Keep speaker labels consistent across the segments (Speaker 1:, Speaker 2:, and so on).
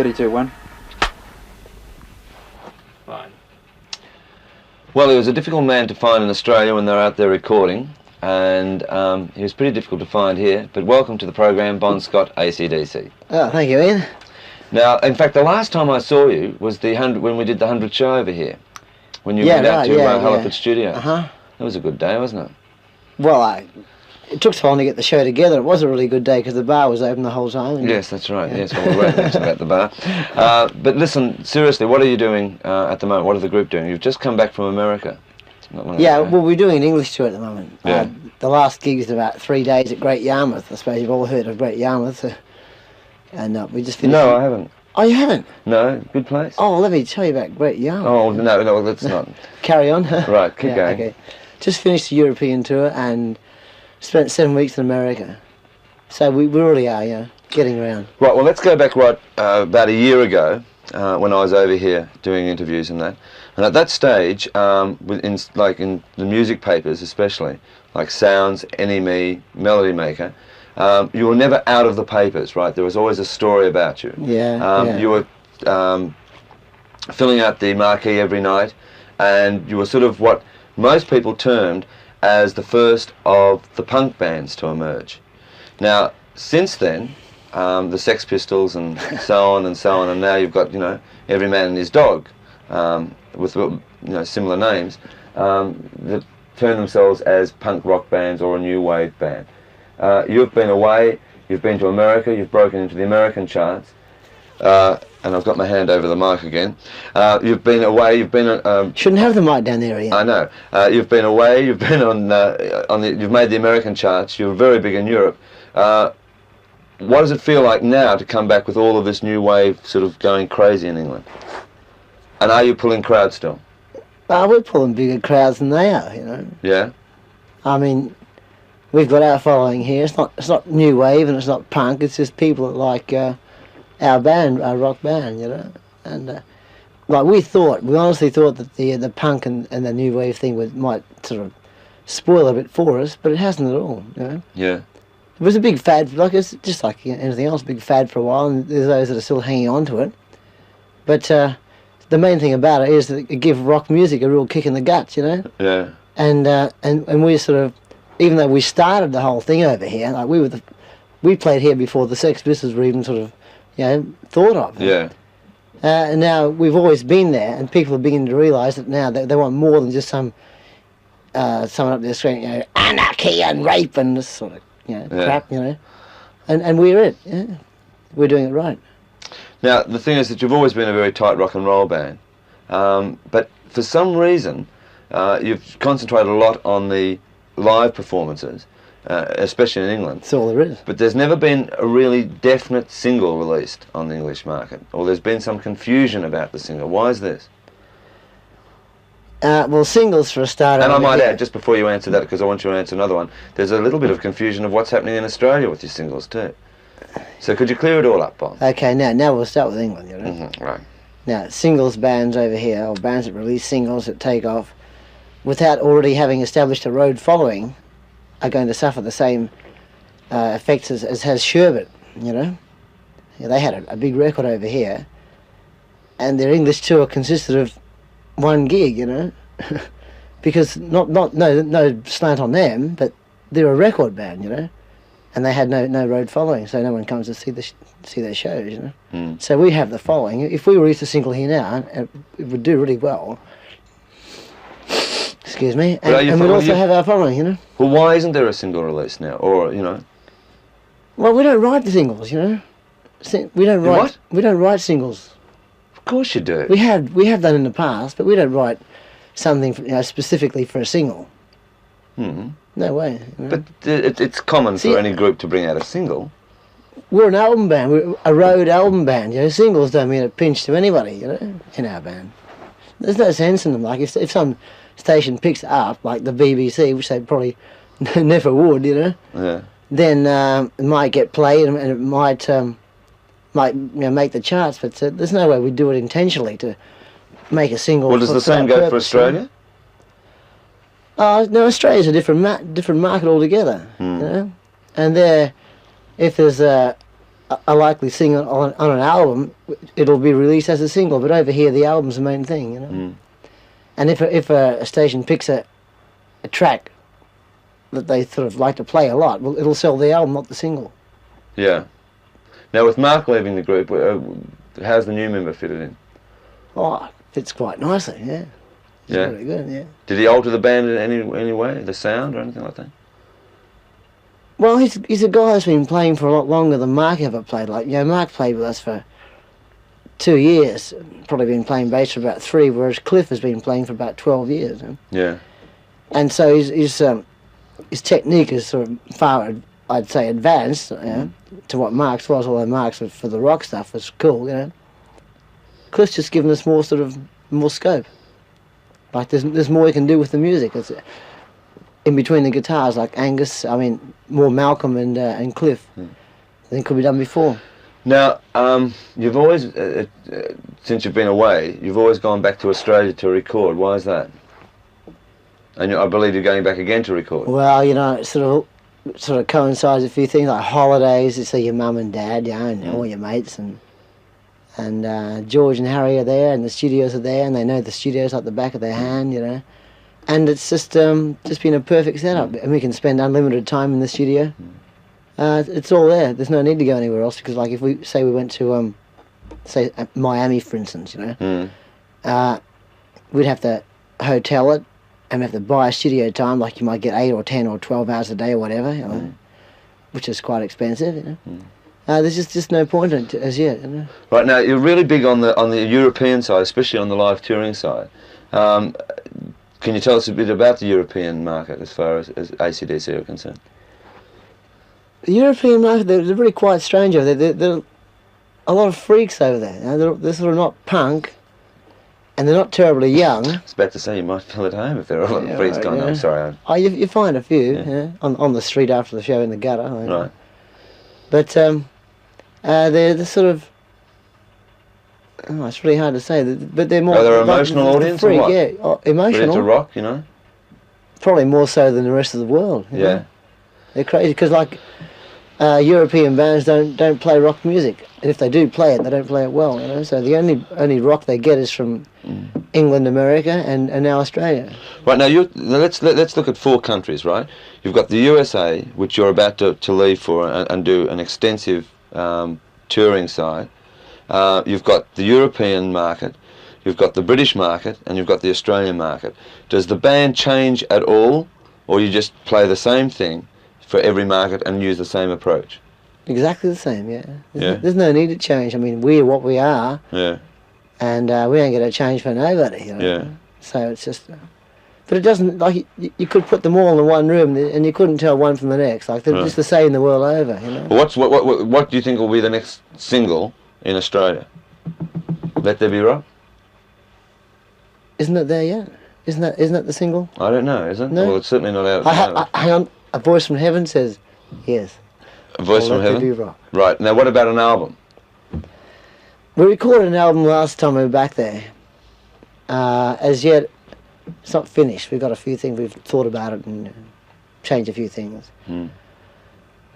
Speaker 1: 32-1.
Speaker 2: Fine. Well, he was a difficult man to find in Australia when they were out there recording, and he was pretty difficult to find here. But welcome to the program, Bon Scott, AC/DC.
Speaker 3: Oh, thank you, Ian.
Speaker 2: Now, in fact, the last time I saw you was when we did the 100th show over here, when you went out to Halliford Studio. That was a good day, wasn't it?
Speaker 3: Well, it took so long to get the show together. It was a really good day because the bar was open the whole time.
Speaker 2: Yes, that's right. Yeah. Yes, well, we won't mention about the bar. But listen, seriously, what are you doing at the moment? What is the group doing? You've just come back from America.
Speaker 3: Well, we're doing an English tour at the moment.
Speaker 2: Yeah.
Speaker 3: The last gig is about 3 days at Great Yarmouth. I suppose you've all heard of Great Yarmouth. And we just finished...
Speaker 2: No, I haven't.
Speaker 3: Oh, you haven't?
Speaker 2: No, good place.
Speaker 3: Oh, let me tell you about Great Yarmouth.
Speaker 2: Oh, no, let's not.
Speaker 3: Carry on.
Speaker 2: Right, keep going.
Speaker 3: Okay. Just finished the European tour and spent 7 weeks in America. So we really are, getting around.
Speaker 2: Right, well, let's go back about a year ago when I was over here doing interviews and that. And at that stage, in the music papers especially, like Sounds, NME, Melody Maker, you were never out of the papers, right? There was always a story about you.
Speaker 3: Yeah.
Speaker 2: You were filling out the marquee every night, and you were sort of what most people termed as the first of the punk bands to emerge. Now, since then, the Sex Pistols and so on, and now you've got, Every Man and His Dog, with similar names, that turn themselves as punk rock bands or a new wave band. You've been away, you've been to America, you've broken into the American charts, and I've got my hand over the mic again. You've been away, you've been on...
Speaker 3: Shouldn't have the mic down there, Ian.
Speaker 2: I know. You've been away, you've been you've made the American charts, you're very big in Europe. What does it feel like now to come back with all of this new wave sort of going crazy in England? And are you pulling crowds still?
Speaker 3: We're pulling bigger crowds than they are,
Speaker 2: Yeah?
Speaker 3: I mean, we've got our following here. It's not new wave and it's not punk. It's just people that like our band, our rock band, And we honestly thought that the punk and the new wave thing might sort of spoil a bit for us, but it hasn't at all.
Speaker 2: Yeah.
Speaker 3: It was a big fad. It's just like anything else, a big fad for a while, and there's those that are still hanging on to it. But the main thing about it is that it gives rock music a real kick in the guts,
Speaker 2: Yeah.
Speaker 3: And we sort of, even though we started the whole thing over here, like we played here before the Sex Pistols were even sort of, thought of.
Speaker 2: Yeah.
Speaker 3: And now we've always been there, and people are beginning to realise that now they want more than just someone up there screaming, anarchy and rape and this sort of crap, and we're it. Yeah, we're doing it right.
Speaker 2: Now the thing is that you've always been a very tight rock and roll band, but for some reason you've concentrated a lot on the live performances, especially in England.
Speaker 3: That's all there is.
Speaker 2: But there's never been a really definite single released on the English market, or there's been some confusion about the single. Why is this?
Speaker 3: Well, singles for a start.
Speaker 2: And I might add, just before you answer that, because I want you to answer another one, there's a little bit of confusion of what's happening in Australia with your singles too. So could you clear it all up, Bob?
Speaker 3: Okay, now we'll start with England,
Speaker 2: Right.
Speaker 3: Now, singles bands over here, or bands that release singles that take off, without already having established a road following, are going to suffer the same effects as has Sherbet, Yeah, they had a big record over here, and their English tour consisted of one gig, because no slant on them, but they're a record band, and they had no road following, so no one comes to see their shows, So we have the following. If we release a single here now, it would do really well. Excuse me, and we'd also have our following,
Speaker 2: Well, why isn't there a single release now, or
Speaker 3: Well, we don't write the singles, We don't write.
Speaker 2: What?
Speaker 3: We don't write singles.
Speaker 2: Of course you do.
Speaker 3: We have done in the past, but we don't write something specifically for a single. No way.
Speaker 2: But it's common for any group to bring out a single.
Speaker 3: We're an album band. We're a road album band. Singles don't mean a pinch to anybody. In our band, there's no sense in them. Like if some station picks it up, like the BBC, which they probably never would,
Speaker 2: Yeah.
Speaker 3: Then it might get played and it might make the charts, but there's no way we do it intentionally to make a single.
Speaker 2: Well, does the same go for Australia?
Speaker 3: No, Australia's a different market altogether. And if there's a a likely single on an album, it'll be released as a single. But over here, the album's the main thing, you know.
Speaker 2: Mm.
Speaker 3: And if a station picks a track that they sort of like to play a lot, well, it'll sell the album, not the single.
Speaker 2: Yeah. Now, with Mark leaving the group, how's the new member fitted in?
Speaker 3: Oh, fits quite nicely, yeah. It's
Speaker 2: Yeah.
Speaker 3: really good, yeah.
Speaker 2: Did he alter the band in any way, the sound or anything like that?
Speaker 3: Well, he's a guy who's been playing for a lot longer than Mark ever played. Like, you know, Mark played with us for 2 years, probably been playing bass for about 3, whereas Cliff has been playing for about 12 years. You know?
Speaker 2: Yeah.
Speaker 3: And so his technique is sort of far, I'd say, advanced, you know, to what Mark's was, although Mark's for the rock stuff was cool, you know. Cliff's just given us more scope. Like, there's more you can do with the music. It's in between the guitars, like Angus, I mean, more Malcolm and Cliff than could be done before.
Speaker 2: Now, you've always, since you've been away, you've always gone back to Australia to record. Why is that? And I believe you're going back again to record.
Speaker 3: Well, you know, it sort of coincides with a few things, like holidays. You see your mum and dad, you know, and all your mates, and George and Harry are there, and the studios are there, and they know the studios like the back of their hand, you know. And it's just been a perfect setup, and we can spend unlimited time in the studio. It's all there. There's no need to go anywhere else, because, like, if we went to say Miami, for instance, you know, we'd have to hotel it and have to buy a studio time. Like, you might get 8 or 10 or 12 hours a day or whatever, you know, which is quite expensive, you know. There's just no point in it as yet, you know. Right,
Speaker 2: now you're really big on the European side, especially on the live touring side. Can you tell us a bit about the European market as far as AC/DC are concerned?
Speaker 3: The European market, they're really quite strange over there. There are a lot of freaks over there. You know, they're sort of not punk, and they're not terribly young.
Speaker 2: I was about to say, you might feel at home if there are a lot of freaks going on. I'm sorry.
Speaker 3: Oh, you find a few, you know, on the street after the show in the gutter. You know.
Speaker 2: Right.
Speaker 3: But they're sort of, it's really hard to say, but they're more...
Speaker 2: Are they an emotional audience
Speaker 3: freak,
Speaker 2: or what?
Speaker 3: Yeah, emotional.
Speaker 2: Ready to rock, you know?
Speaker 3: Probably more so than the rest of the world. You know? They're crazy, because, like, European bands don't play rock music. And if they do play it, they don't play it well, you know? So the only rock they get is from England, America, and now Australia.
Speaker 2: Right, now let's look at 4 countries, right? You've got the USA, which you're about to leave for and do an extensive touring side. You've got the European market, you've got the British market, and you've got the Australian market. Does the band change at all, or you just play the same thing for every market and use the same approach?
Speaker 3: Exactly the same, yeah. There's no need to change. I mean, we're what we are, and we ain't going to change for nobody, you know.
Speaker 2: Yeah.
Speaker 3: So it's just... But it doesn't, like, you could put them all in one room and you couldn't tell one from the next. Like, they're just the same the world over, you know.
Speaker 2: Well, what do you think will be the next single in Australia? Let There Be Rock?
Speaker 3: Isn't it there yet? Isn't that the single?
Speaker 2: I don't know, is it?
Speaker 3: No.
Speaker 2: Well, it's certainly not out.
Speaker 3: Hang on, a voice from heaven says yes.
Speaker 2: A voice from heaven?
Speaker 3: Let There Be Rock.
Speaker 2: Right, now what about an album?
Speaker 3: We recorded an album last time we were back there. As yet, it's not finished. We've got a few things, we've thought about it and changed a few things.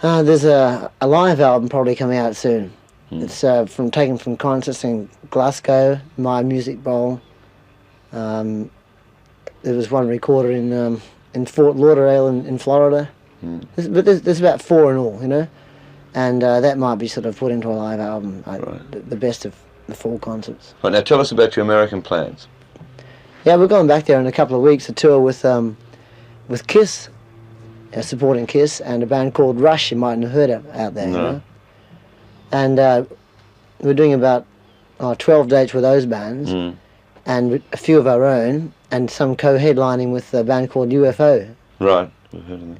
Speaker 3: There's a live album probably coming out soon. It's taken from concerts in Glasgow, My Music Bowl. There was one recorded in Fort Lauderdale in Florida. But there's about 4 in all, you know. And that might be sort of put into a live album, the best of the 4 concerts.
Speaker 2: Right, now tell us about your American plans.
Speaker 3: Yeah, we're going back there in a couple of weeks to tour with Kiss, supporting Kiss, and a band called Rush. You mightn't have heard of out there, you know. And we're doing about 12 dates with those bands, and a few of our own, and some co-headlining with a band called UFO.
Speaker 2: Right, we've heard of them.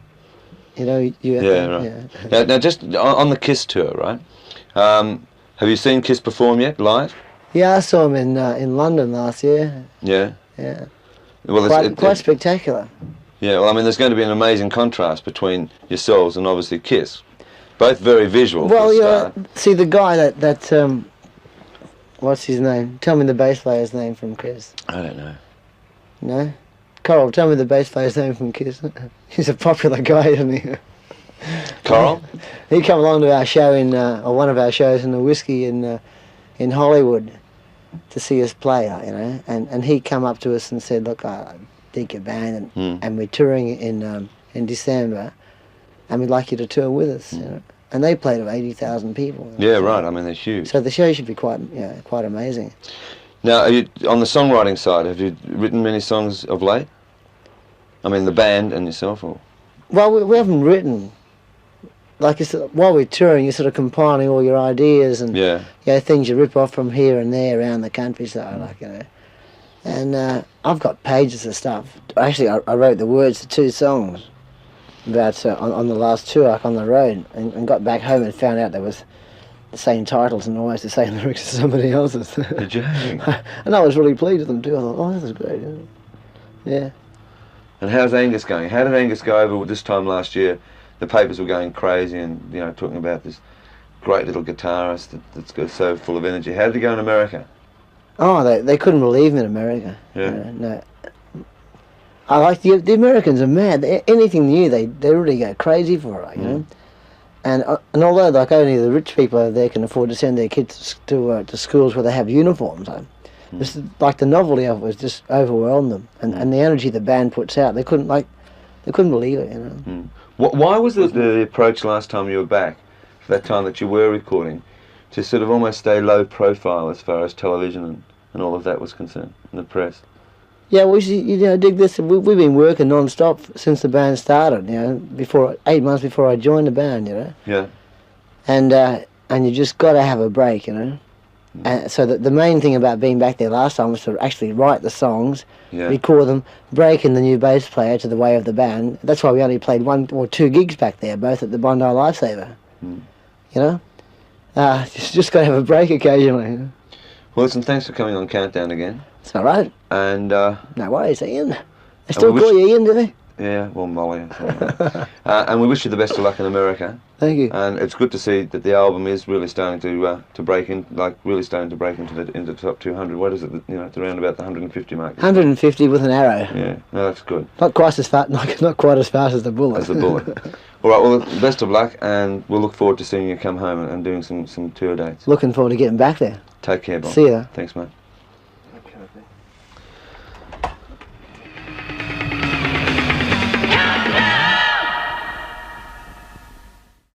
Speaker 3: You know UFO?
Speaker 2: Yeah, right. Yeah. Now, just on the Kiss tour, right? Have you seen Kiss perform yet, live?
Speaker 3: Yeah, I saw them in London last year.
Speaker 2: Yeah?
Speaker 3: Yeah.
Speaker 2: Well,
Speaker 3: quite spectacular.
Speaker 2: Yeah, well, I mean, there's going to be an amazing contrast between yourselves and obviously Kiss. Both very visual.
Speaker 3: Well, yeah. See, the guy that what's his name? Tell me the bass player's name from Kiss.
Speaker 2: I don't know.
Speaker 3: No? Coral, tell me the bass player's name from Kiss. He's a popular guy, isn't he?
Speaker 2: Coral?
Speaker 3: He come along to our show or one of our shows in the Whiskey in Hollywood to see us play, you know, and he come up to us and said, look, I dig your band, and we're touring in December, and we'd like you to tour with us, you know. And they played to 80,000 people.
Speaker 2: Yeah, right. I mean, they're huge.
Speaker 3: So the show should be quite amazing.
Speaker 2: Now, on the songwriting side, have you written many songs of late? I mean, the band and yourself, or?
Speaker 3: Well, we haven't written. Like, while we're touring, you're sort of compiling all your ideas and things you rip off from here and there around the countryside, like, you know. And I've got pages of stuff. Actually, I wrote the words to 2 songs about on the last tour, like on the road, and got back home and found out there was the same titles and almost the same lyrics as somebody else's.
Speaker 2: Did you?
Speaker 3: And I was really pleased with them too. I thought, oh, this is great. Yeah. And
Speaker 2: how's Angus going? How did Angus go over this time last year? The papers were going crazy and, you know, talking about this great little guitarist that's so full of energy. How did he go in America?
Speaker 3: Oh, they couldn't believe him in America.
Speaker 2: Yeah.
Speaker 3: No. I like the Americans are mad. Anything new, they really go crazy for it, you know. And although like only the rich people over there can afford to send their kids to schools where they have uniforms, just like the novelty of it was just overwhelmed them, and the energy the band puts out, they couldn't believe it, you know.
Speaker 2: Why was the approach last time you were back, for that time that you were recording, to sort of almost stay low profile as far as television and all of that was concerned, and the press? Yeah,
Speaker 3: well, you know, dig this. We've been working non-stop since the band started. You know, 8 months before I joined the band. You know.
Speaker 2: Yeah.
Speaker 3: And you just got to have a break. You know. And so the main thing about being back there last time was to actually write the songs, record them, break in the new bass player to the way of the band. That's why we only played 1 or 2 gigs back there, both at the Bondi Lifesaver. You know. Just got to have a break occasionally. You know?
Speaker 2: Well, listen, thanks for coming on Countdown again.
Speaker 3: It's all right.
Speaker 2: And
Speaker 3: no worries, Ian. They still call you Ian, do they?
Speaker 2: Yeah, well, Molly. And we wish you the best of luck in America.
Speaker 3: Thank you.
Speaker 2: And it's good to see that the album is really starting to break in, like really starting to break into the top 200. What is it? You know, it's around about the 150 mark.
Speaker 3: 150 with an arrow.
Speaker 2: Yeah, no, that's good.
Speaker 3: Not quite as fast, not quite as fast as the bullet.
Speaker 2: As the bullet. All right. Well, best of luck, and we'll look forward to seeing you come home and doing some tour dates.
Speaker 3: Looking forward to getting back there.
Speaker 2: Take care, Bob.
Speaker 3: See ya.
Speaker 2: Thanks, mate.